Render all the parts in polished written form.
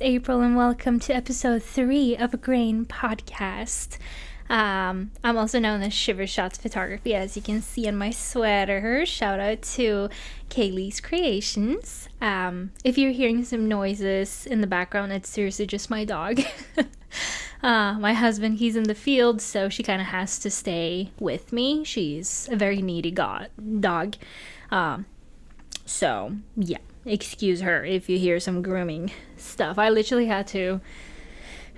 it's April, and welcome to episode 3 of a Grain podcast. I'm also known as SHIVRSHOTS Photography, as you can see on my sweater. Shout out to Kaylee's Creations. If you're hearing some noises in the background, it's seriously just my dog. My husband, he's in the field, so she kind of has to stay with me. She's a very needy dog. So, yeah, excuse her if you hear some grooming stuff. I literally had to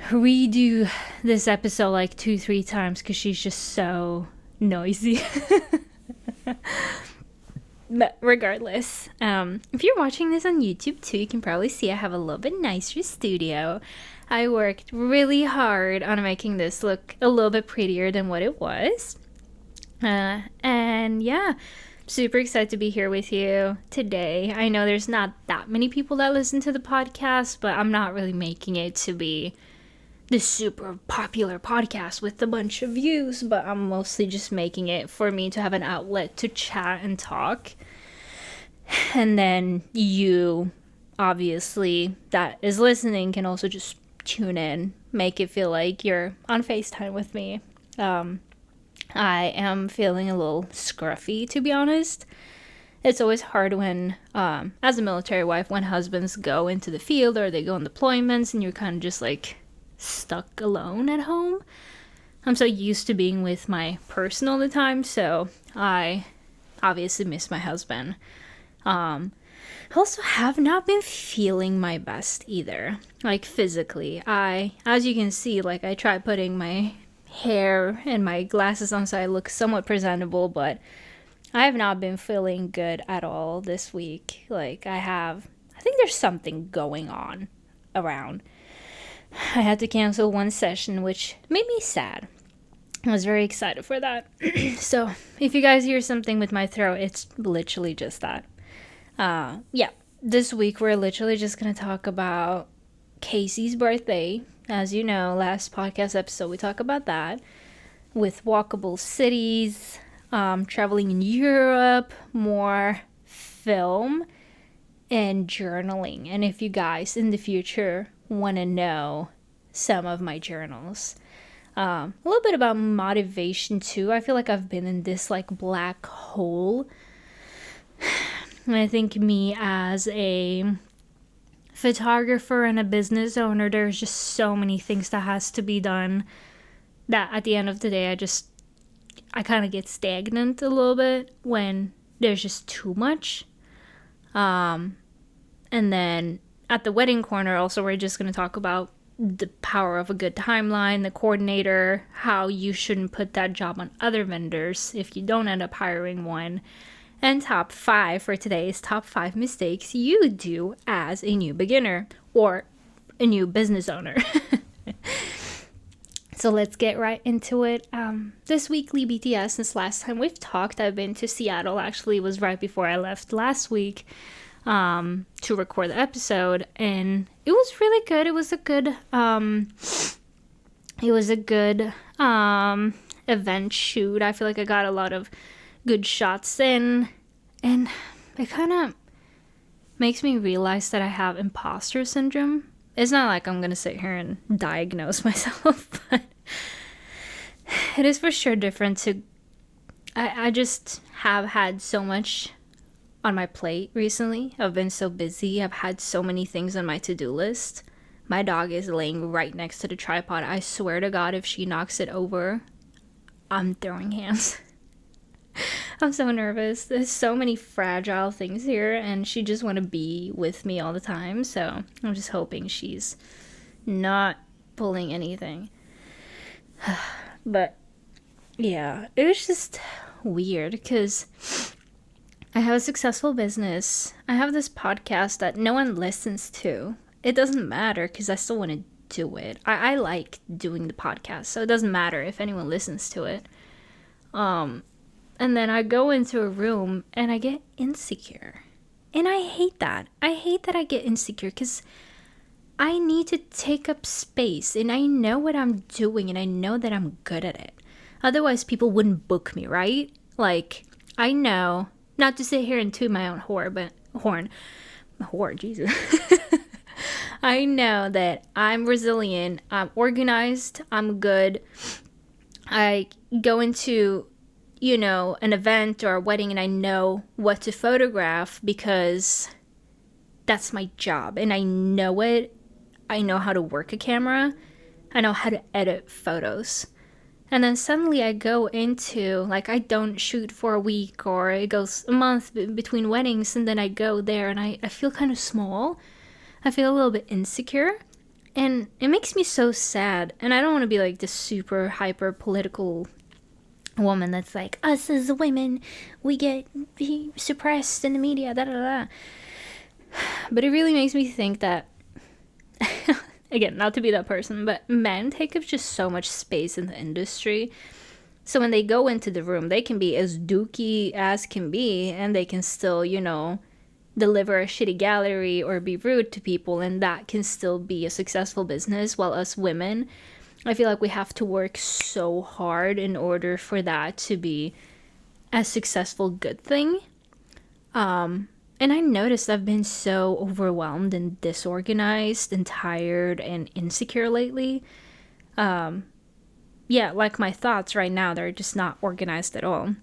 redo this episode like 2-3 times because she's just so noisy. But regardless, if you're watching this on YouTube too, you can probably see I have a little bit nicer studio. I worked really hard on making this look a little bit prettier than what it was. And yeah, super excited to be here with you today. I know there's not that many people that listen to the podcast, but I'm not really making it to be the super popular podcast with a bunch of views, but I'm mostly just making it for me to have an outlet to chat and talk. And then you, obviously, that is listening can also just tune in, make it feel like you're on FaceTime with me. I am feeling a little scruffy, to be honest. It's always hard when, as a military wife, when husbands go into the field or they go on deployments and you're kind of just like stuck alone at home. I'm so used to being with my person all the time, so I obviously miss my husband. I also have not been feeling my best either, like physically. As you can see, like I tried putting my hair and my glasses on so I look somewhat presentable, but I have not been feeling good at all this week. Like I think there's something going on around. I had to cancel one session, which made me sad. I was very excited for that. So if you guys hear something with my throat, it's literally just that. Yeah, this week we're literally just going to talk about Casey's birthday. As you know, last podcast episode we talked about that with walkable cities, traveling in Europe, more film, and journaling. And if you guys in the future want to know some of my journals, a little bit about motivation too. I feel like I've been in this like black hole. And I think me as a photographer and a business owner, there's just so many things that has to be done that at the end of the day I kind of get stagnant a little bit when there's just too much. And then at the wedding corner also, we're just going to talk about the power of a good timeline, the coordinator, how you shouldn't put that job on other vendors if you don't end up hiring one. And top 5 for today is top 5 mistakes you do as a new beginner or a new business owner. So let's get right into it. This weekly BTS, since last time we've talked, I've been to Seattle. Actually, it was right before I left last week to record the episode, and it was really good. It was a good event shoot. I feel like I got a lot of good shots in, and it kind of makes me realize that I have imposter syndrome. It's not like I'm gonna sit here and diagnose myself, but it is for sure different to I just have had so much on my plate recently. I've been so busy. I've had so many things on my to-do list. My dog is laying right next to the tripod. I swear to God, if she knocks it over, I'm throwing hands. I'm so nervous. There's so many fragile things here, and she just want to be with me all the time. So I'm just hoping she's not pulling anything. But yeah, it was just weird because I have a successful business. I have this podcast that no one listens to. It doesn't matter because I still want to do it. I like doing the podcast, so it doesn't matter if anyone listens to it. And then I go into a room and I get insecure. And I hate that. I hate that I get insecure because I need to take up space and I know what I'm doing and I know that I'm good at it. Otherwise, people wouldn't book me, right? Like, I know, not to sit here and toot my own horn, Jesus. I know that I'm resilient, I'm organized, I'm good. I go into, an event or a wedding and I know what to photograph because that's my job and I know it. I know how to work a camera. I know how to edit photos. And then suddenly I go into, like, I don't shoot for a week or it goes a month between weddings, and then I go there and I feel kind of small. I feel a little bit insecure. And it makes me so sad. And I don't want to be like this super hyper political woman that's like, us as women, we get suppressed in the media, da da da. But it really makes me think that, again, not to be that person, but men take up just so much space in the industry. So when they go into the room, they can be as dookie as can be, and they can still, deliver a shitty gallery or be rude to people, and that can still be a successful business. While us women, I feel like we have to work so hard in order for that to be a successful good thing. And I noticed I've been so overwhelmed and disorganized and tired and insecure lately. Like my thoughts right now, they're just not organized at all.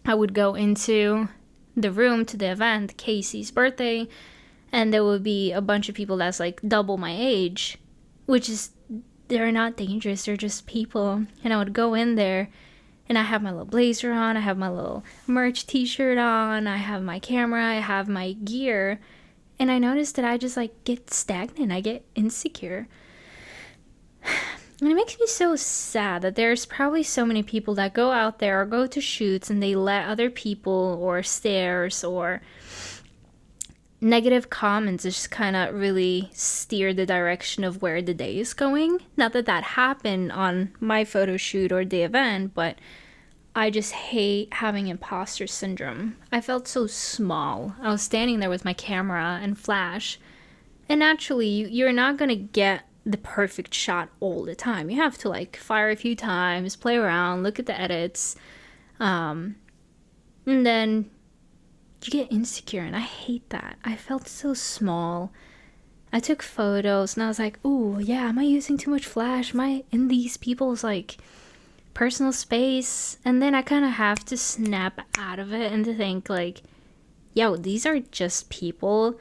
I would go into the room to the event, Casey's birthday, and there would be a bunch of people that's like double my age, which is, they're not dangerous, they're just people. And I would go in there and I have my little blazer on, I have my little merch t-shirt on, I have my camera, I have my gear, and I noticed that I just like get stagnant, I get insecure. And it makes me so sad that there's probably so many people that go out there or go to shoots and they let other people or stares or negative comments just kind of really steer the direction of where the day is going. Not that that happened on my photo shoot or the event, but I just hate having imposter syndrome. I felt so small. I was standing there with my camera and flash, and naturally you're not going to get the perfect shot all the time. You have to like fire a few times, play around, look at the edits, and then you get insecure, and I hate that. I felt so small. I took photos and I was like, ooh, yeah, am I using too much flash? Am I in these people's like personal space? And then I kind of have to snap out of it and to think like, yo, these are just people.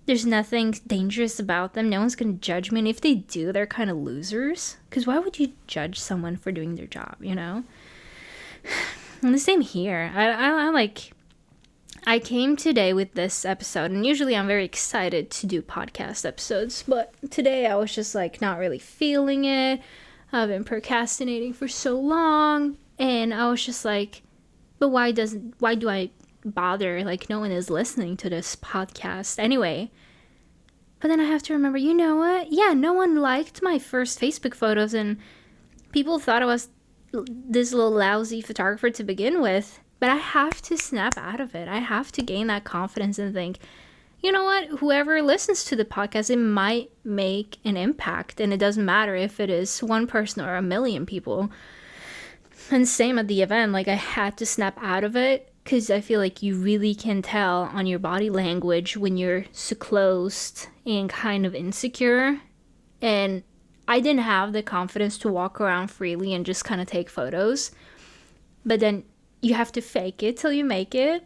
There's nothing dangerous about them. No one's gonna judge me, and if they do, they're kind of losers. Because why would you judge someone for doing their job, And the same here. I came today with this episode, and usually I'm very excited to do podcast episodes, but today I was just like not really feeling it. I've been procrastinating for so long, and I was just like, but why do I bother? Like, no one is listening to this podcast anyway. But then I have to remember, you know what? Yeah, no one liked my first Facebook photos, and people thought I was this little lousy photographer to begin with. But I have to snap out of it. I have to gain that confidence and think, you know what? Whoever listens to the podcast, it might make an impact, and it doesn't matter if it is one person or a million people. And same at the event, like I had to snap out of it, because I feel like you really can tell on your body language when you're so closed and kind of insecure. And I didn't have the confidence to walk around freely and just kind of take photos. But then you have to fake it till you make it.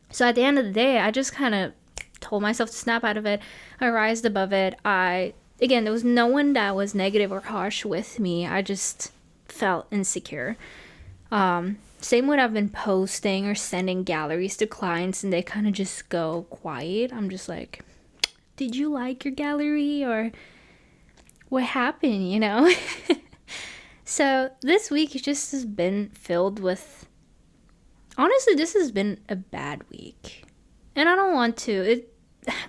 So at the end of the day, I just kind of told myself to snap out of it. I rised above it. Again, there was no one that was negative or harsh with me. I just felt insecure. Same when I've been posting or sending galleries to clients and they kind of just go quiet. I'm just like, did you like your gallery, or what happened, So this week just has been filled with, honestly, this has been a bad week. And I don't want to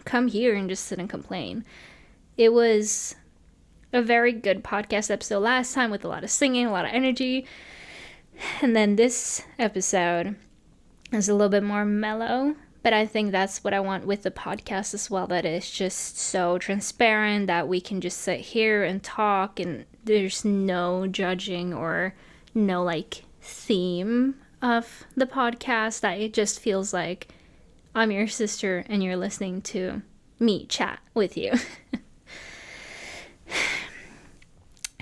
come here and just sit and complain. It was a very good podcast episode last time with a lot of singing, a lot of energy. And then this episode is a little bit more mellow, but I think that's what I want with the podcast as well, that it's just so transparent that we can just sit here and talk, and there's no judging or no like theme of the podcast, that it just feels like I'm your sister and you're listening to me chat with you.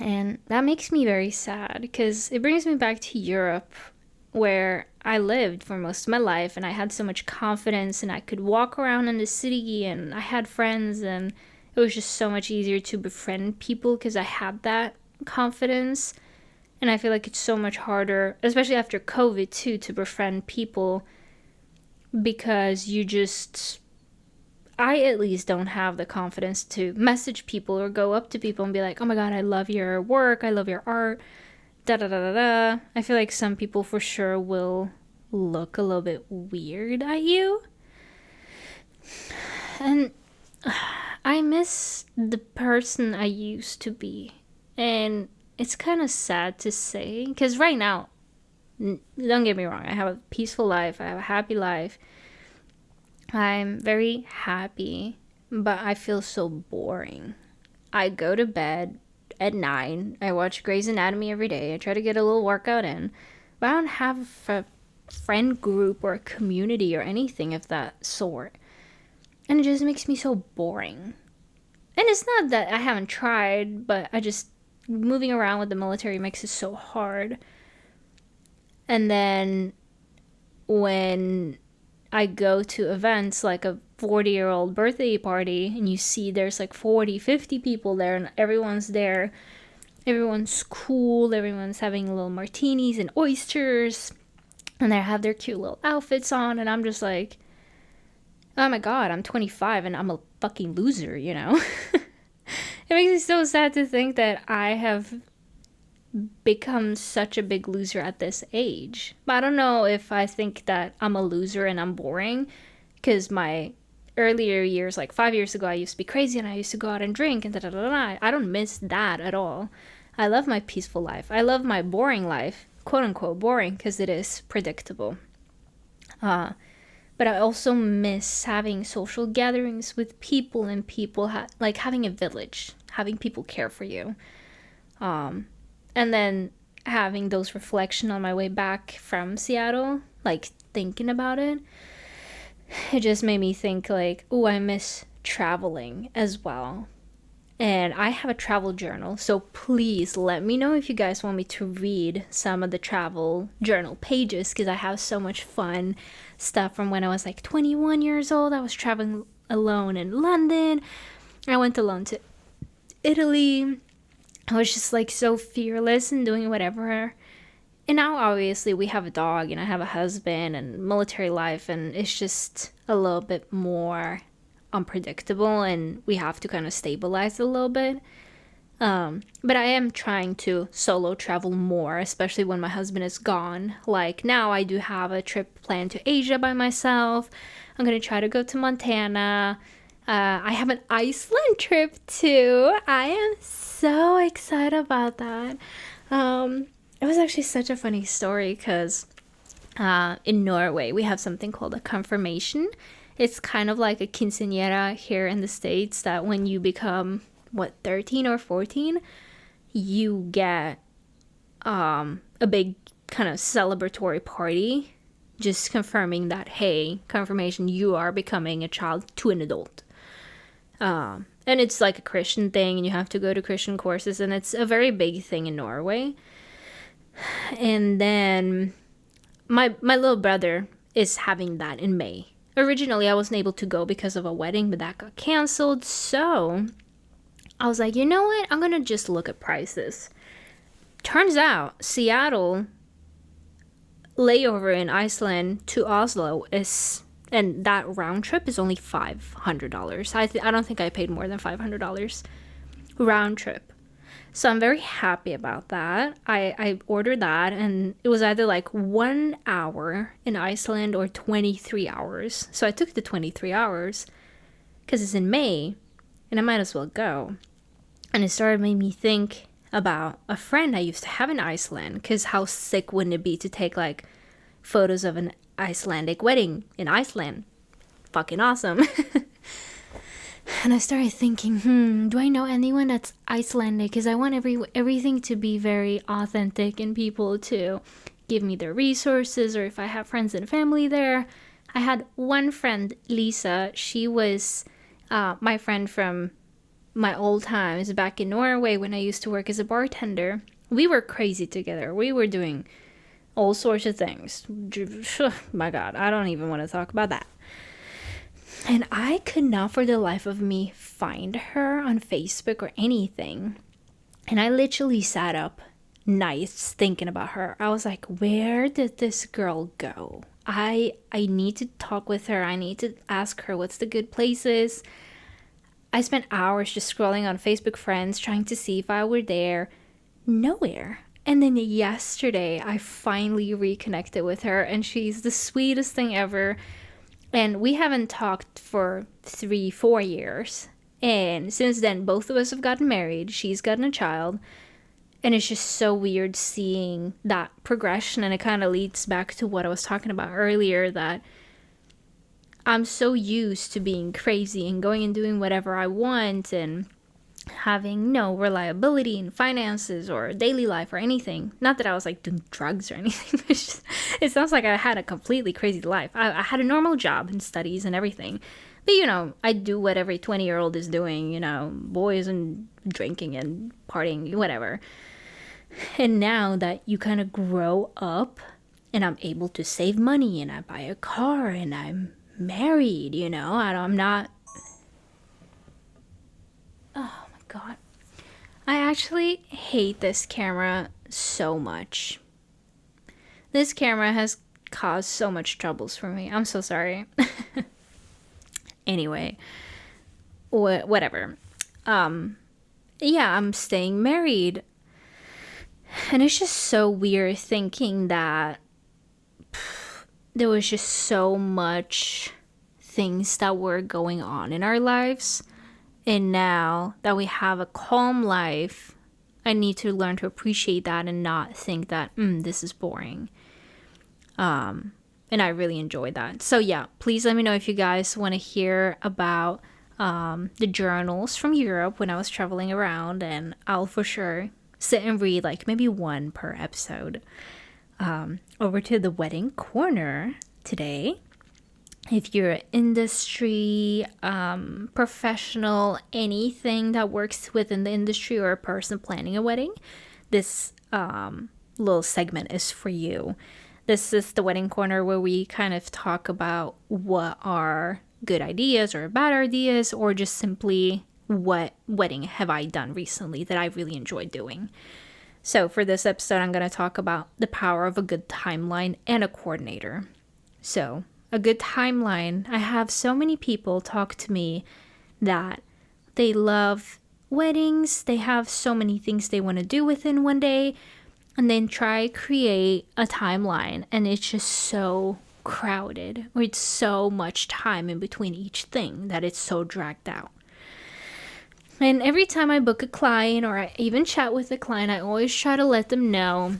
And that makes me very sad because it brings me back to Europe, where I lived for most of my life, and I had so much confidence, and I could walk around in the city, and I had friends, and it was just so much easier to befriend people because I had that confidence. And I feel like it's so much harder, especially after COVID too, to befriend people because I at least don't have the confidence to message people or go up to people and be like, oh my God, I love your work, I love your art, da da da da da. I feel like some people for sure will look a little bit weird at you. And I miss the person I used to be. And it's kind of sad to say, because right now, don't get me wrong, I have a peaceful life, I have a happy life. I'm very happy, but I feel so boring. I go to bed at 9. I watch Grey's Anatomy every day. I try to get a little workout in. But I don't have a friend group or a community or anything of that sort. And it just makes me so boring. And it's not that I haven't tried, but moving around with the military makes it so hard. And then when I go to events like a 40-year-old birthday party and you see there's like 40, 50 people there and everyone's there. Everyone's cool. Everyone's having little martinis and oysters. And they have their cute little outfits on. And I'm just like, oh my God, I'm 25 and I'm a fucking loser, you know? It makes me so sad to think that I have become such a big loser at this age. But I don't know if I think that I'm a loser and I'm boring, because my earlier years, like 5 years ago, I used to be crazy and I used to go out and drink and da da da da. I don't miss that at all. I love my peaceful life. I love my boring life, quote unquote boring, because it is predictable. But I also miss having social gatherings with people and people like having a village, having people care for you. And then having those reflections on my way back from Seattle, like thinking about it, it just made me think like, oh, I miss traveling as well. And I have a travel journal, so please let me know if you guys want me to read some of the travel journal pages, because I have so much fun stuff from when I was like 21 years old. I was traveling alone in London. I went alone to Italy. I was just like so fearless and doing whatever. And now obviously we have a dog and I have a husband and military life, and it's just a little bit more unpredictable and we have to kind of stabilize a little bit. But I am trying to solo travel more, especially when my husband is gone. Like now I do have a trip planned to Asia by myself. I'm going to try to go to Montana. I have an Iceland trip too. I am so excited about that. It was actually such a funny story because in Norway we have something called a confirmation. It's kind of like a quinceañera here in the States, that when you become, 13 or 14, you get a big kind of celebratory party, just confirming that, hey, confirmation, you are becoming a child to an adult. And it's like a Christian thing, and you have to go to Christian courses, and it's a very big thing in Norway. And then my little brother is having that in May. Originally, I wasn't able to go because of a wedding, but that got canceled. So I was like, you know what? I'm going to just look at prices. Turns out Seattle layover in Iceland to Oslo and that round trip is only $500. I don't think I paid more than $500 round trip. So I'm very happy about that. I ordered that, and it was either like 1 hour in Iceland or 23 hours. So I took the 23 hours because it's in May and I might as well go. And it started making me think about a friend I used to have in Iceland, because how sick wouldn't it be to take like photos of an Icelandic wedding in Iceland? Fucking awesome. And I started thinking, do I know anyone that's Icelandic? Because I want everything to be very authentic and people to give me their resources, or if I have friends and family there. I had one friend, Lisa. She was my friend from my old times back in Norway when I used to work as a bartender. We were crazy together. We were doing all sorts of things. My God, I don't even want to talk about that. And I could not for the life of me find her on Facebook or anything. And I literally sat up nights thinking about her. I was like, where did this girl go? I need to talk with her. I need to ask her what's the good places. I spent hours just scrolling on Facebook friends trying to see if I were there. Nowhere. And then yesterday I finally reconnected with her, and she's the sweetest thing ever. And we haven't talked for 3-4 years. And since then, both of us have gotten married. She's gotten a child. And it's just so weird seeing that progression. And it kind of leads back to what I was talking about earlier, that I'm so used to being crazy and going and doing whatever I want and having no reliability in finances or daily life or anything. Not that I was like doing drugs or anything. It sounds like I had a completely crazy life. I had a normal job and studies and everything. But, you know, I do what every 20-year-old is doing, you know, boys and drinking and partying, whatever. And now that you kind of grow up and I'm able to save money and I buy a car and I'm married, you know, I'm not... Oh my God. I actually hate this camera so much. This camera has caused so much troubles for me. I'm so sorry. Anyway, whatever. Yeah, I'm staying married. And it's just so weird thinking that there was just so much things that were going on in our lives. And now that we have a calm life, I need to learn to appreciate that and not think that, this is boring. And I really enjoyed that. So yeah, please let me know if you guys want to hear about the journals from Europe when I was traveling around. And I'll for sure sit and read like maybe one per episode. Over to the wedding corner today. If you're an industry professional, anything that works within the industry, or a person planning a wedding, this little segment is for you. This is the wedding corner where we kind of talk about what are good ideas or bad ideas, or just simply what wedding have I done recently that I really enjoyed doing. So for this episode, I'm going to talk about the power of a good timeline and a coordinator. So a good timeline. I have so many people talk to me that they love weddings. They have so many things they want to do within one day, and then try create a timeline, and it's just so crowded, or it's so much time in between each thing that it's so dragged out. And every time I book a client or I even chat with a client, I always try to let them know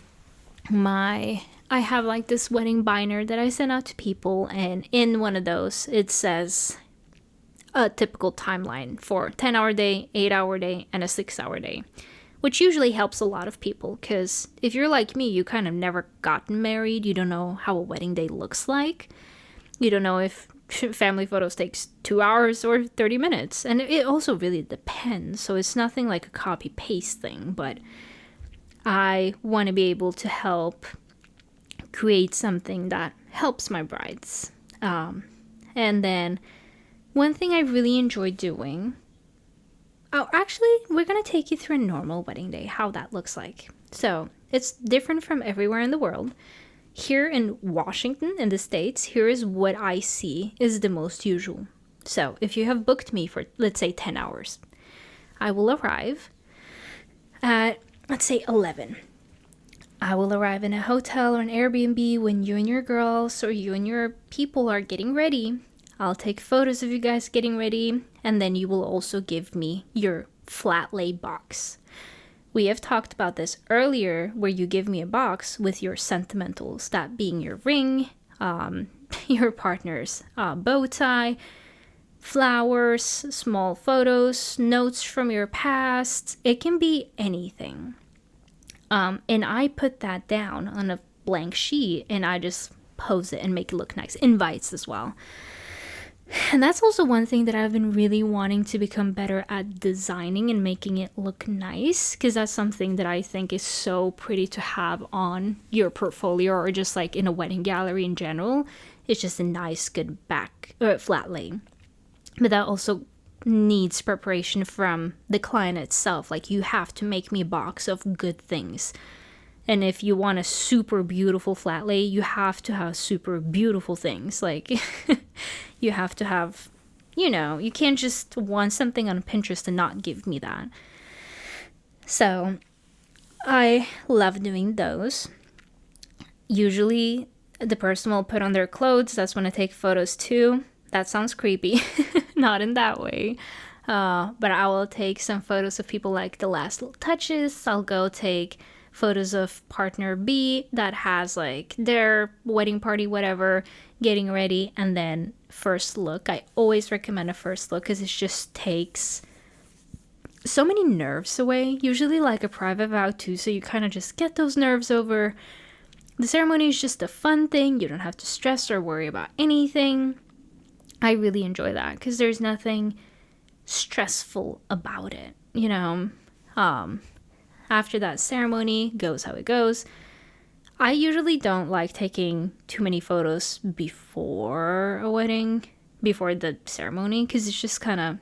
I have like this wedding binder that I send out to people, and in one of those it says a typical timeline for 10-hour day, 8-hour day, and a 6-hour day, which usually helps a lot of people, because if you're like me, you kind of never gotten married, you don't know how a wedding day looks like, you don't know if family photos takes 2 hours or 30 minutes, and it also really depends. So it's nothing like a copy paste thing, but I want to be able to help create something that helps my brides. And then one thing I really enjoy doing, actually, we're going to take you through a normal wedding day, how that looks like. So it's different from everywhere in the world. Here in Washington, in the States, here is what I see is the most usual. So if you have booked me for, let's say, 10 hours, I will arrive at, let's say, 11. I will arrive in a hotel or an Airbnb when you and your girls or you and your people are getting ready. I'll take photos of you guys getting ready, and then you will also give me your Flatlay box. We have talked about this earlier, where you give me a box with your sentimentals, that being your ring, your partner's bow tie, flowers, small photos, notes from your past. It can be anything. And I put that down on a blank sheet, and I just pose it and make it look nice. Invites as well. And that's also one thing that I've been really wanting to become better at, designing and making it look nice, because that's something that I think is so pretty to have on your portfolio or just like in a wedding gallery in general. It's just a nice, good back or flat lay. But that also needs preparation from the client itself. Like, you have to make me a box of good things. And if you want a super beautiful flat lay, you have to have super beautiful things. Like, you have to have, you can't just want something on Pinterest and not give me that. So I love doing those. Usually the person will put on their clothes. That's when I take photos too. That sounds creepy. Not in that way. But I will take some photos of people, like the last little touches. I'll go take photos of partner B that has like their wedding party, whatever, getting ready, and then first look. I always recommend a first look because it just takes so many nerves away. Usually like a private vow too, so you kind of just get those nerves over. The ceremony is just a fun thing. You don't have to stress or worry about anything. I really enjoy that because there's nothing stressful about it, After that ceremony goes how it goes. I usually don't like taking too many photos before a wedding, before the ceremony, because it's just kind of,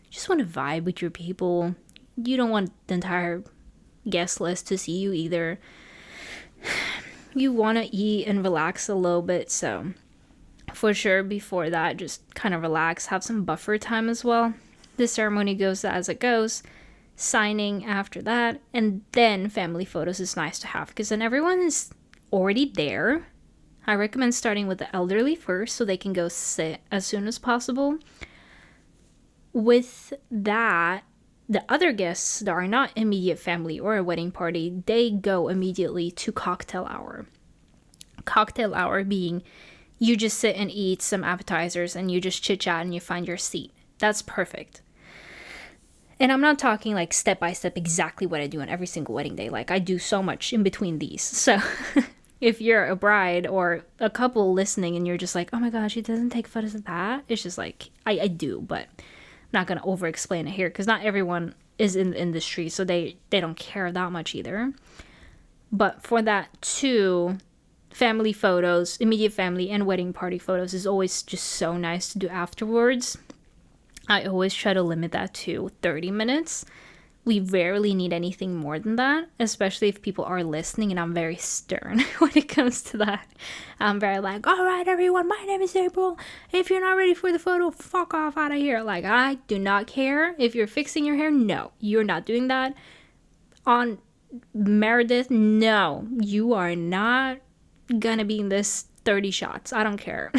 just want to vibe with your people. You don't want the entire guest list to see you either. You want to eat and relax a little bit, so for sure before that, just kind of relax, have some buffer time as well. The ceremony goes as it goes. Signing after that, and then family photos is nice to have because then everyone is already there. I recommend starting with the elderly first so they can go sit as soon as possible. With that, the other guests that are not immediate family or a wedding party, they go immediately to cocktail hour. Cocktail hour being you just sit and eat some appetizers and you just chit chat and you find your seat. That's perfect. And I'm not talking like step by step exactly what I do on every single wedding day. Like, I do so much in between these. So if you're a bride or a couple listening and you're just like, oh my gosh, she doesn't take photos of that. It's just like, I do, but I'm not going to over explain it here because not everyone is in the industry. So they don't care that much either. But for that too, family photos, immediate family and wedding party photos is always just so nice to do afterwards. I always try to limit that to 30 minutes. We rarely need anything more than that, especially if people are listening, and I'm very stern when it comes to that. I'm very like, all right, everyone, my name is April. If you're not ready for the photo, fuck off out of here. Like, I do not care. If you're fixing your hair, no, you're not doing that. On Meredith, no, you are not gonna be in this 30 shots. I don't care.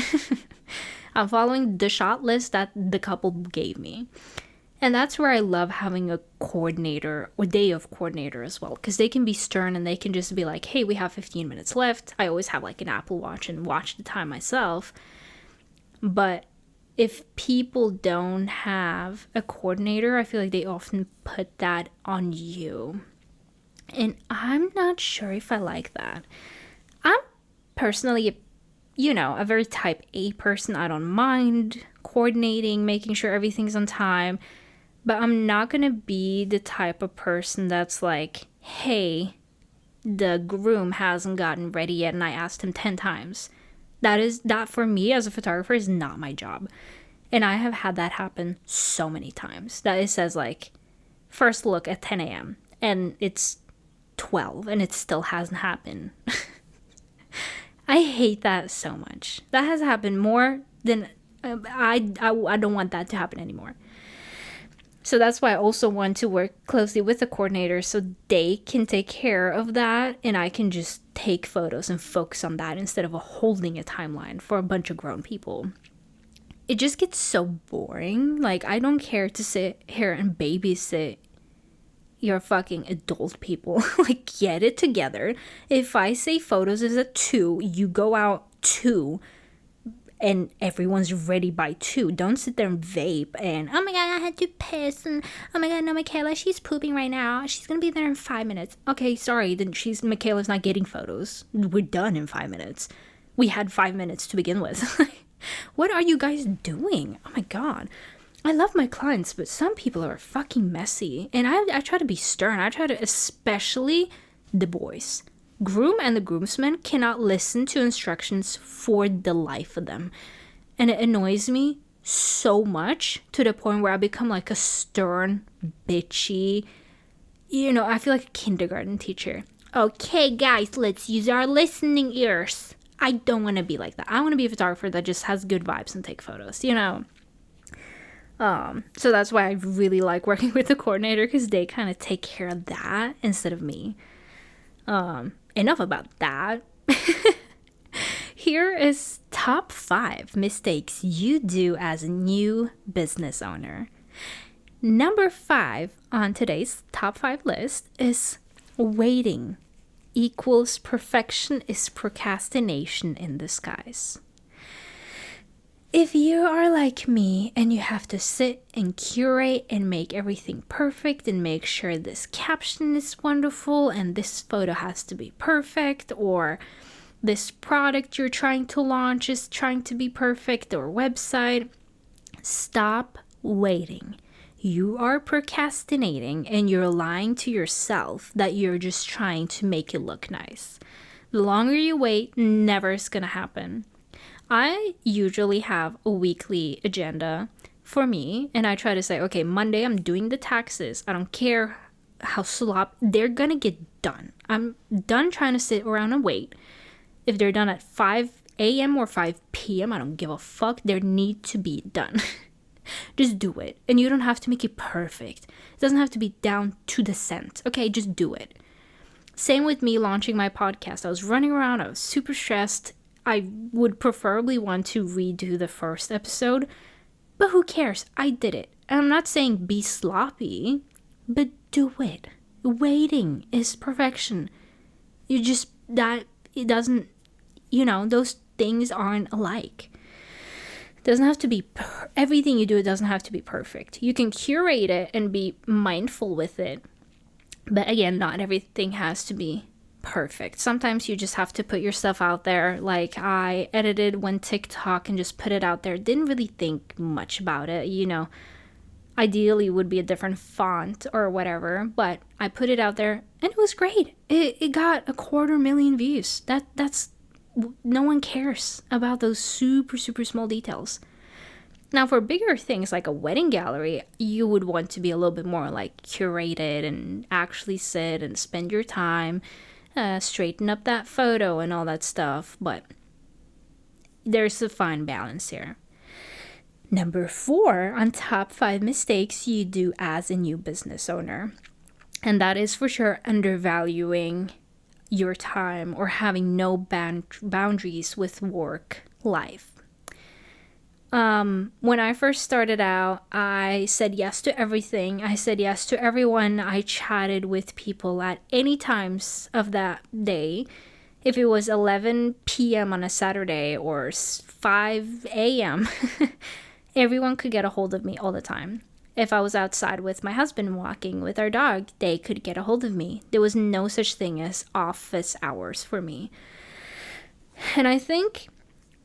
I'm following the shot list that the couple gave me. And that's where I love having a coordinator or day of coordinator as well, because they can be stern and they can just be like, hey, we have 15 minutes left. I always have like an Apple Watch and watch the time myself. But if people don't have a coordinator, I feel like they often put that on you. And I'm not sure if I like that. I'm personally a very type A person. I don't mind coordinating, making sure everything's on time, but I'm not gonna be the type of person that's like, hey, the groom hasn't gotten ready yet and I asked him 10 times. That for me as a photographer is not my job. And I have had that happen so many times that it says like first look at 10 a.m. and it's 12 and it still hasn't happened. I hate that so much. That has happened more than I don't want that to happen anymore. So that's why I also want to work closely with the coordinator so they can take care of that and I can just take photos and focus on that instead of holding a timeline for a bunch of grown people. It just gets so boring. Like, I don't care to sit here and babysit your fucking adult people. Like, get it together. If I say photos is at 2, you go out 2 and everyone's ready by 2. Don't sit there and vape and, oh my god, I had to piss, and oh my god, no, Michaela, she's pooping right now. She's gonna be there in 5 minutes. Okay, sorry, then Michaela's not getting photos. We're done in 5 minutes. We had 5 minutes to begin with. What are you guys doing? Oh my God. I love my clients, but some people are fucking messy. And I try to be stern. I try to, especially the boys. Groom and the groomsmen cannot listen to instructions for the life of them. And it annoys me so much to the point where I become like a stern, bitchy, I feel like a kindergarten teacher. Okay, guys, let's use our listening ears. I don't want to be like that. I want to be a photographer that just has good vibes and take photos, So that's why I really like working with the coordinator, because they kind of take care of that instead of me. Enough about that. Here is top 5 mistakes you do as a new business owner. Number 5 on today's top 5 list is waiting equals perfection is procrastination in disguise. If you are like me and you have to sit and curate and make everything perfect and make sure this caption is wonderful and this photo has to be perfect, or this product you're trying to launch is trying to be perfect, or website, stop waiting. You are procrastinating and you're lying to yourself that you're just trying to make it look nice. The longer you wait, never is gonna happen. I usually have a weekly agenda for me, and I try to say, okay, Monday I'm doing the taxes. I don't care how they're gonna get done. I'm done trying to sit around and wait. If they're done at 5 a.m. or 5 p.m., I don't give a fuck. They need to be done. Just do it. And you don't have to make it perfect. It doesn't have to be down to the cent. Okay, just do it. Same with me launching my podcast. I was running around. I was super stressed. I would preferably want to redo the first episode, but who cares? I did it. And I'm not saying be sloppy, but do it. Waiting is perfection. It doesn't, those things aren't alike. It doesn't have to be, everything you do, it doesn't have to be perfect. You can curate it and be mindful with it. But again, not everything has to be perfect. Sometimes you just have to put your stuff out there. Like I edited one TikTok and just put it out there. Didn't really think much about it, Ideally would be a different font or whatever, but I put it out there and it was great. It got 250,000 views. That's no one cares about those super, super small details. Now, for bigger things like a wedding gallery, you would want to be a little bit more like curated and actually sit and spend your time, straighten up that photo and all that stuff. But there's a fine balance here. Number 4 on top 5 mistakes you do as a new business owner. And that is for sure undervaluing your time or having no boundaries with work life. When I first started out, I said yes to everything. I said yes to everyone. I chatted with people at any times of that day. If it was 11 p.m. on a Saturday or 5 a.m., everyone could get a hold of me all the time. If I was outside with my husband walking with our dog, they could get a hold of me. There was no such thing as office hours for me. And I think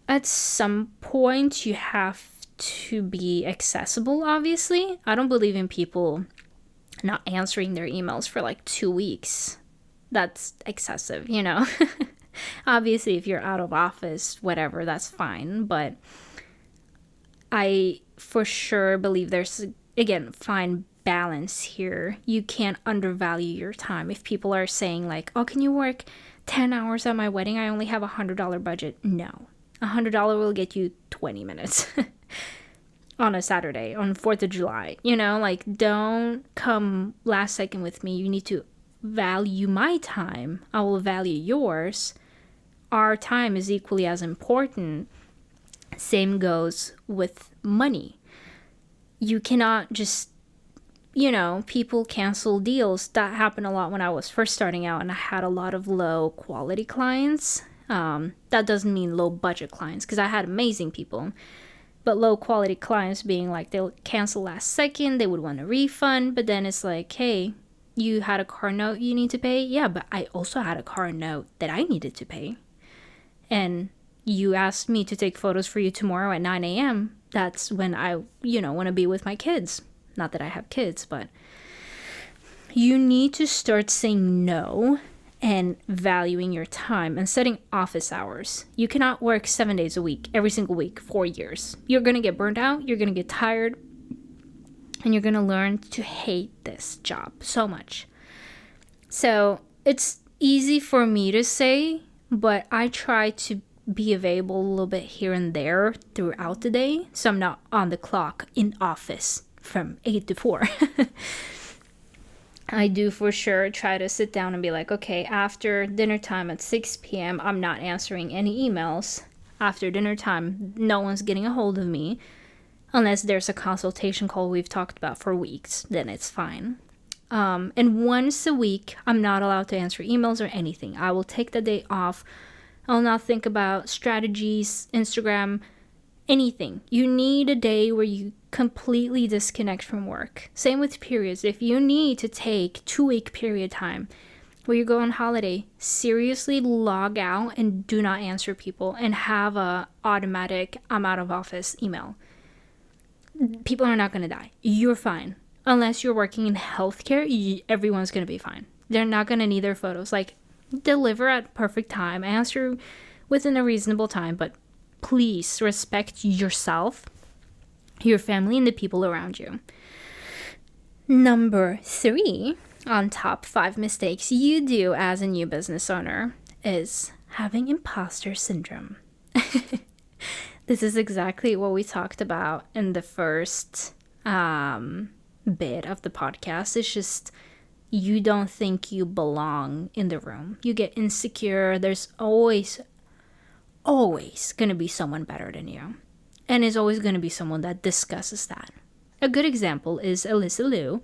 at some point you have to be accessible, obviously. I don't believe in people not answering their emails for like 2 weeks. That's excessive, Obviously, if you're out of office, whatever, that's fine. But I for sure believe there's, again, fine balance here. You can't undervalue your time. If people are saying like, oh, can you work 10 hours at my wedding? I only have $100 budget. No. $100 will get you 20 minutes on a Saturday, on 4th of July. Don't come last second with me. You need to value my time. I will value yours. Our time is equally as important. Same goes with money. You cannot just, people cancel deals. That happened a lot when I was first starting out and I had a lot of low quality clients. That doesn't mean low budget clients, because I had amazing people. But low quality clients being like, they'll cancel last second, they would want a refund, but then it's like, hey, you had a car note you need to pay? Yeah, but I also had a car note that I needed to pay. And you asked me to take photos for you tomorrow at 9 a.m. That's when I, want to be with my kids. Not that I have kids, but you need to start saying no and valuing your time and setting office hours. You cannot work 7 days a week, every single week, 4 years. You're going to get burned out, you're going to get tired, and you're going to learn to hate this job so much. So it's easy for me to say, but I try to be available a little bit here and there throughout the day, so I'm not on the clock in office from 8 to 4. I do for sure try to sit down and be like, okay, after dinner time at 6 p.m., I'm not answering any emails. After dinner time, no one's getting a hold of me. Unless there's a consultation call we've talked about for weeks, then it's fine. And once a week, I'm not allowed to answer emails or anything. I will take the day off. I'll not think about strategies, Instagram, anything. You need a day where you completely disconnect from work. Same with periods. If you need to take 2-week period time where you go on holiday, seriously log out and do not answer people and have a automatic I'm out of office email. People are not going to die. You're fine. Unless you're working in healthcare, everyone's going to be fine. They're not going to need their photos. Like, deliver at perfect time, answer within a reasonable time, but please respect yourself, your family, and the people around you. Number 3 on top 5 mistakes you do as a new business owner is having imposter syndrome. This is exactly what we talked about in the first bit of the podcast. It's just you don't think you belong in the room. You get insecure. There's always going to be someone better than you. And it's always going to be someone that discusses that. A good example is Alyssa Liu.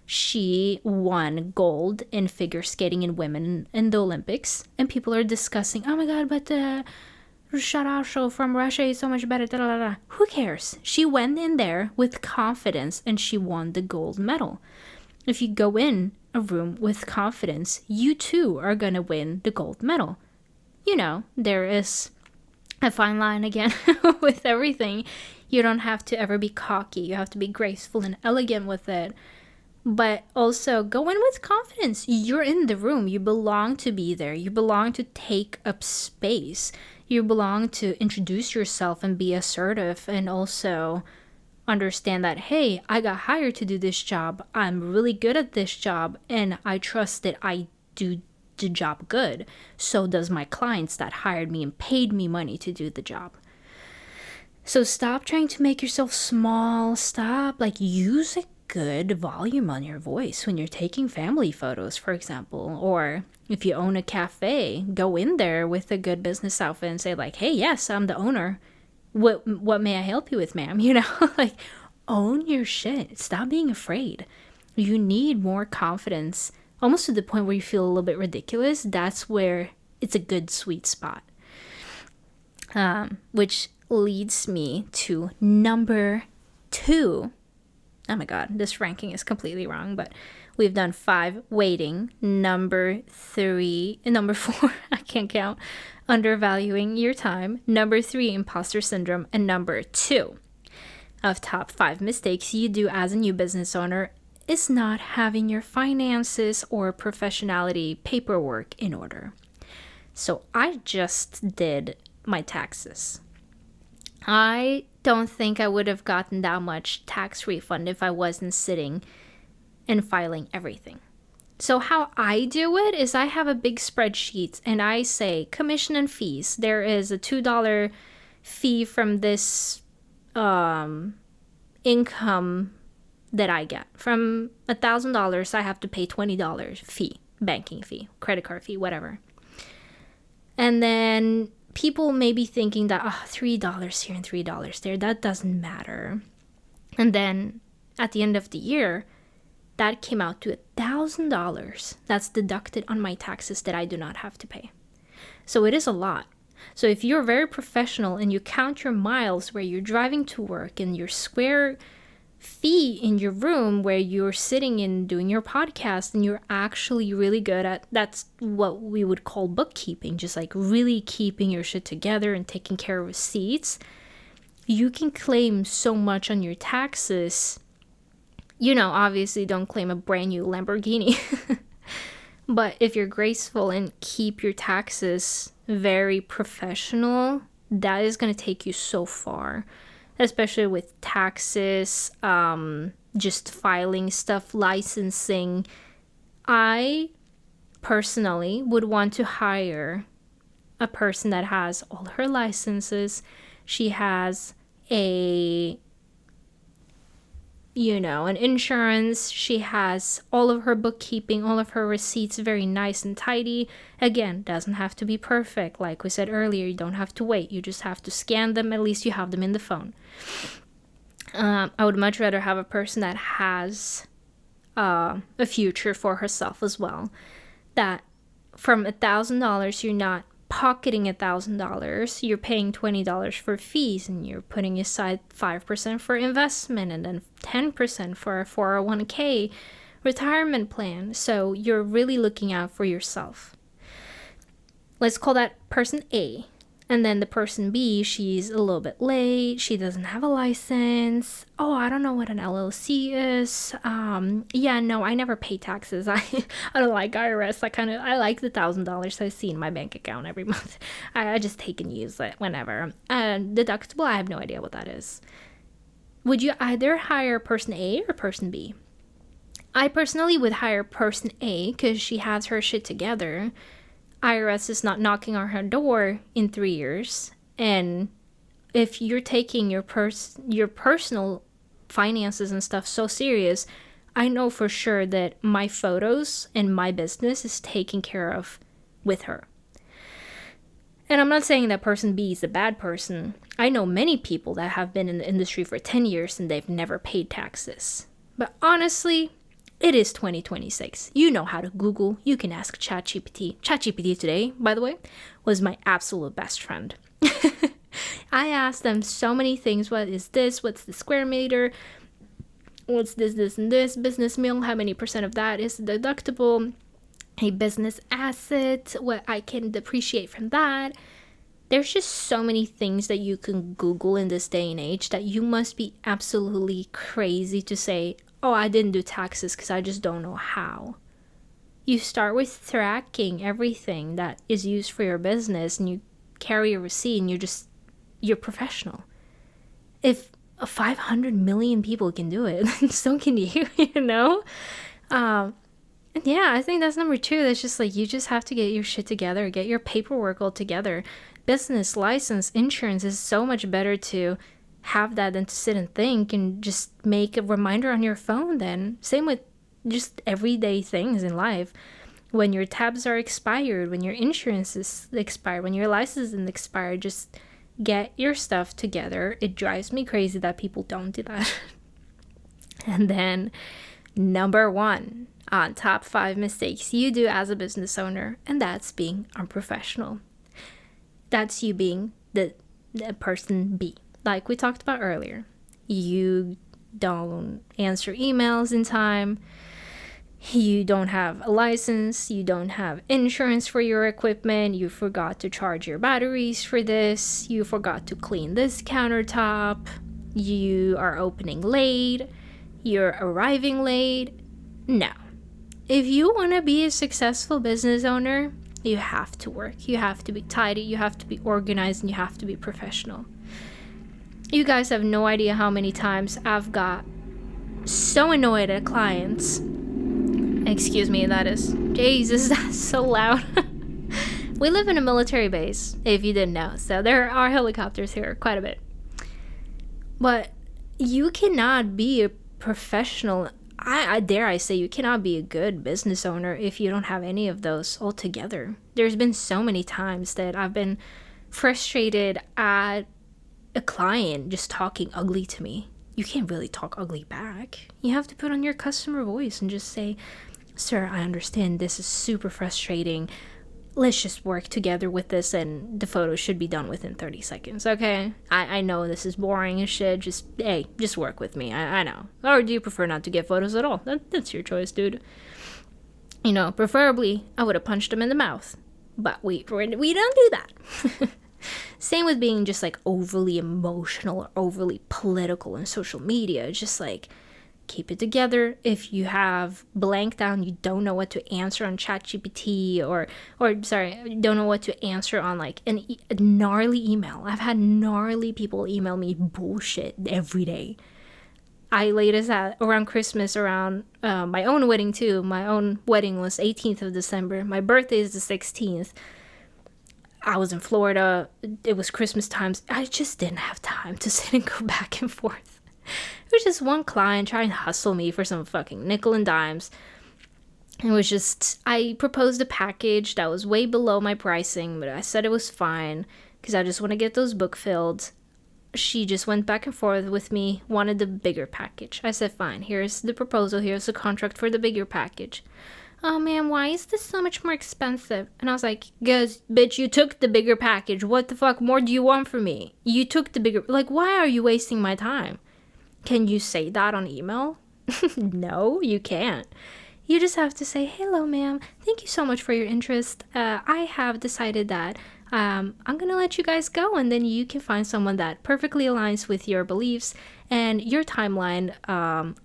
She won gold in figure skating in women in the Olympics. And people are discussing, oh my God, but the Sharasho from Russia is so much better. Da, da, da. Who cares? She went in there with confidence and she won the gold medal. If you go in a room with confidence, you too are going to win the gold medal. There is a fine line again with everything. You don't have to ever be cocky. You have to be graceful and elegant with it. But also go in with confidence. You're in the room. You belong to be there. You belong to take up space. You belong to introduce yourself and be assertive, and also understand that, hey, I got hired to do this job. I'm really good at this job, and I trust that I do the job good. So does my clients that hired me and paid me money to do the job. So stop trying to make yourself small. Stop, use a good volume on your voice when you're taking family photos, for example. Or if you own a cafe, go in there with a good business outfit and say hey, yes, I'm the owner. What may I help you with, ma'am? Own your shit. Stop being afraid. You need more confidence, almost to the point where you feel a little bit ridiculous. That's where it's a good sweet spot. Which leads me to number 2. Oh my God, this ranking is completely wrong, but we've done 5, waiting. Number 4, I can't count, undervaluing your time. Number 3, imposter syndrome. And number 2 of top 5 mistakes you do as a new business owner is not having your finances or professionality paperwork in order. So I just did my taxes. I don't think I would have gotten that much tax refund if I wasn't sitting and filing everything. So how I do it is I have a big spreadsheet and I say commission and fees. There is a $2 fee from this income that I get. From $1,000, I have to pay $20 fee, banking fee, credit card fee, whatever. And then people may be thinking that $3 here and $3 there, that doesn't matter. And then at the end of the year, that came out to $1,000 that's deducted on my taxes that I do not have to pay. So it is a lot. So if you're very professional and you count your miles where you're driving to work and your square fee in your room where you're sitting and doing your podcast and you're actually really good at, that's what we would call bookkeeping, just like really keeping your shit together and taking care of receipts, you can claim so much on your taxes. You know, obviously don't claim a brand new Lamborghini. But if you're graceful and keep your taxes very professional, that is going to take you so far, especially with taxes, just filing stuff, licensing. I personally would want to hire a person that has all her licenses. She has an insurance. She has all of her bookkeeping, all of her receipts very nice and tidy. Again, doesn't have to be perfect. Like we said earlier, you don't have to wait. You just have to scan them. At least you have them in the phone. I would much rather have a person that has a future for herself as well. That from $1,000, you're not pocketing $1,000, you're paying $20 for fees, and you're putting aside 5% for investment and then 10% for a 401k retirement plan. So you're really looking out for yourself. Let's call that person A. And then the person B, she's a little bit late. She doesn't have a license. Oh, I don't know what an LLC is. Yeah, no, I never pay taxes. I don't like IRS. I like the $1,000 I see in my bank account every month. I just take and use it whenever. Deductible, I have no idea what that is. Would you either hire person A or person B? I personally would hire person A because she has her shit together. IRS is not knocking on her door in 3 years. And if you're taking your personal finances and stuff so serious, I know for sure that my photos and my business is taken care of with her. And I'm not saying that person B is a bad person. I know many people that have been in the industry for 10 years and they've never paid taxes. But honestly, it is 2026. You know how to Google. You can ask ChatGPT. ChatGPT today, by the way, was my absolute best friend. I asked them so many things. What is this? What's the square meter? What's this, and this? Business meal, how many % of that is deductible? A business asset, what I can depreciate from that. There's just so many things that you can Google in this day and age that you must be absolutely crazy to say, oh, I didn't do taxes because I just don't know how. You start with tracking everything that is used for your business and you carry a receipt and you're professional. If 500 million people can do it, so can you, you know? Yeah, I think that's number 2. That's just like, you just have to get your shit together, get your paperwork all together. Business, license, insurance is so much better to have that than to sit and think and just make a reminder on your phone then. Same with just everyday things in life. When your tabs are expired, when your insurance is expired, when your license is expired, just get your stuff together. It drives me crazy that people don't do that. And then number 1 on top 5 mistakes you do as a business owner, and that's being unprofessional. That's you being the person B. Like we talked about earlier, you don't answer emails in time, you don't have a license, you don't have insurance for your equipment, you forgot to charge your batteries for this, you forgot to clean this countertop, you are opening late, you're arriving late. No. If you want to be a successful business owner, you have to work, you have to be tidy, you have to be organized, and you have to be professional. You guys have no idea how many times I've got so annoyed at clients. Excuse me, Jesus, that's so loud. We live in a military base, if you didn't know, so there are helicopters here quite a bit. But you cannot be a professional, I dare I say, you cannot be a good business owner if you don't have any of those all together. There's been so many times that I've been frustrated at a client just talking ugly to me. You can't really talk ugly back. You have to put on your customer voice and just say, sir, I understand this is super frustrating. let's just work together with this, and the photo should be done within 30 seconds, okay? I know this is boring as shit. Just work with me. I know. Or do you prefer not to get photos at all? That's your choice, dude. You know, preferably, I would have punched him in the mouth. But we don't do that. Same with being just like overly emotional or overly political in social media. Just like, keep it together. If you have blanked out and you don't know what to answer on ChatGPT or don't know what to answer on like a gnarly email. I've had gnarly people email me bullshit every day. I latest at around Christmas, around my own wedding too. My own wedding was 18th of December. My birthday is the 16th. I was in Florida. It was Christmas times. I just didn't have time to sit and go back and forth. It was just one client trying to hustle me for some fucking nickel and dimes. It was just, I proposed a package that was way below my pricing, but I said it was fine because I just want to get those book filled. She just went back and forth with me, wanted the bigger package. I said, fine, here's the proposal, here's the contract for the bigger package. Oh man, why is this so much more expensive? And I was like, guys, bitch, you took the bigger package. What the fuck more do you want from me? You took the bigger, like, why are you wasting my time? Can you say that on email? No, you can't. You just have to say, hello, ma'am. Thank you so much for your interest. I have decided that I'm going to let you guys go, and then you can find someone that perfectly aligns with your beliefs and your timeline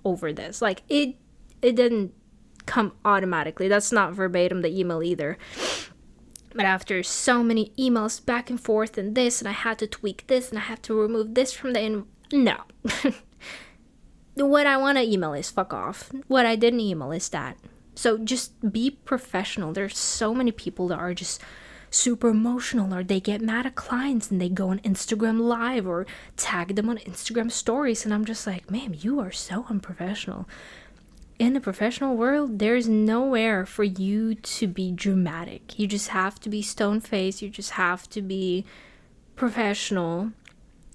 over this. Like, it didn't come automatically. That's not verbatim the email either. But after so many emails back and forth and this, and I had to tweak this, and I have to remove this from the... No. What I want to email is fuck off. What I didn't email is that. So just be professional. There's so many people that are just super emotional, or they get mad at clients and they go on Instagram Live or tag them on Instagram stories, and I'm just like, man, you are so unprofessional. In the professional world, there's nowhere for you to be dramatic. You just have to be stone-faced. You just have to be professional.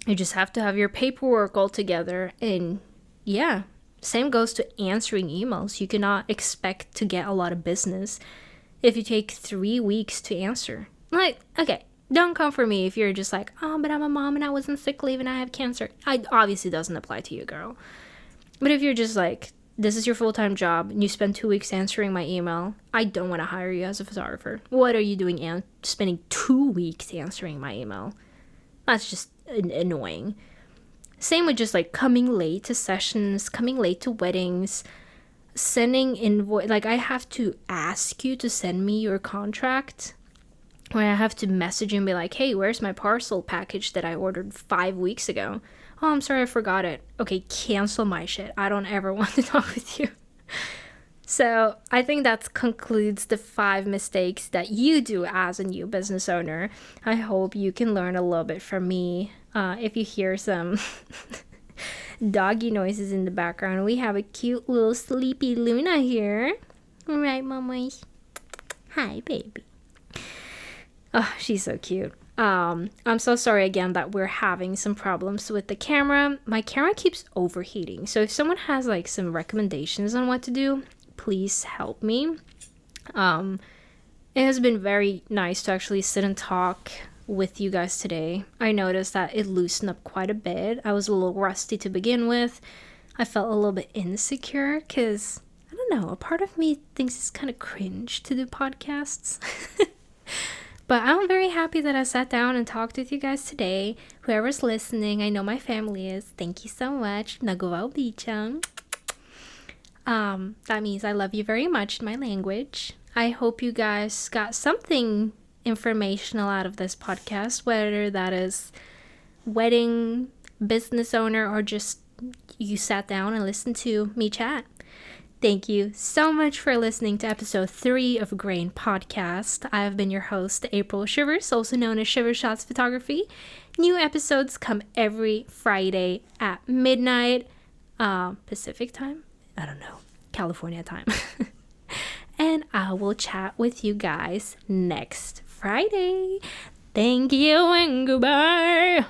You just have to have your paperwork all together. And yeah, same goes to answering emails. You cannot expect to get a lot of business if you take 3 weeks to answer. Like, okay, don't come for me if you're just like, oh, but I'm a mom and I was on sick leave and I have cancer. It obviously doesn't apply to you, girl. But if you're just like, this is your full-time job and you spend 2 weeks answering my email, I don't want to hire you as a photographer. What are you doing spending 2 weeks answering my email? That's just annoying. Same with just like coming late to sessions, coming late to weddings, sending invoice. Like, I have to ask you to send me your contract, or I have to message you and be like, hey, where's my parcel package that I ordered 5 weeks ago? Oh, I'm sorry, I forgot it. Okay, cancel my shit. I don't ever want to talk with you. So I think that concludes the 5 mistakes that you do as a new business owner. I hope you can learn a little bit from me. If you hear some doggy noises in the background, we have a cute little sleepy Luna here. All right, mama. Hi, baby. Oh, she's so cute. I'm so sorry again that we're having some problems with the camera. My camera keeps overheating. So if someone has like some recommendations on what to do, please help me. It has been very nice to actually sit and talk with you guys today. I noticed that it loosened up quite a bit. I was a little rusty to begin with. I felt a little bit insecure because, I don't know, a part of me thinks it's kind of cringe to do podcasts. But I'm very happy that I sat down and talked with you guys today. Whoever's listening, I know my family is. Thank you so much. Nagowal bichang. That means I love you very much in my language. I hope you guys got something informational out of this podcast, whether that is wedding, business owner, or just you sat down and listened to me chat. Thank you so much for listening to episode 3 of Grain Podcast. I have been your host, April Shivers, also known as SHIVRSHOTS Photography. New episodes come every Friday at midnight, Pacific time? I don't know, California time. And I will chat with you guys next Friday. Thank you and goodbye.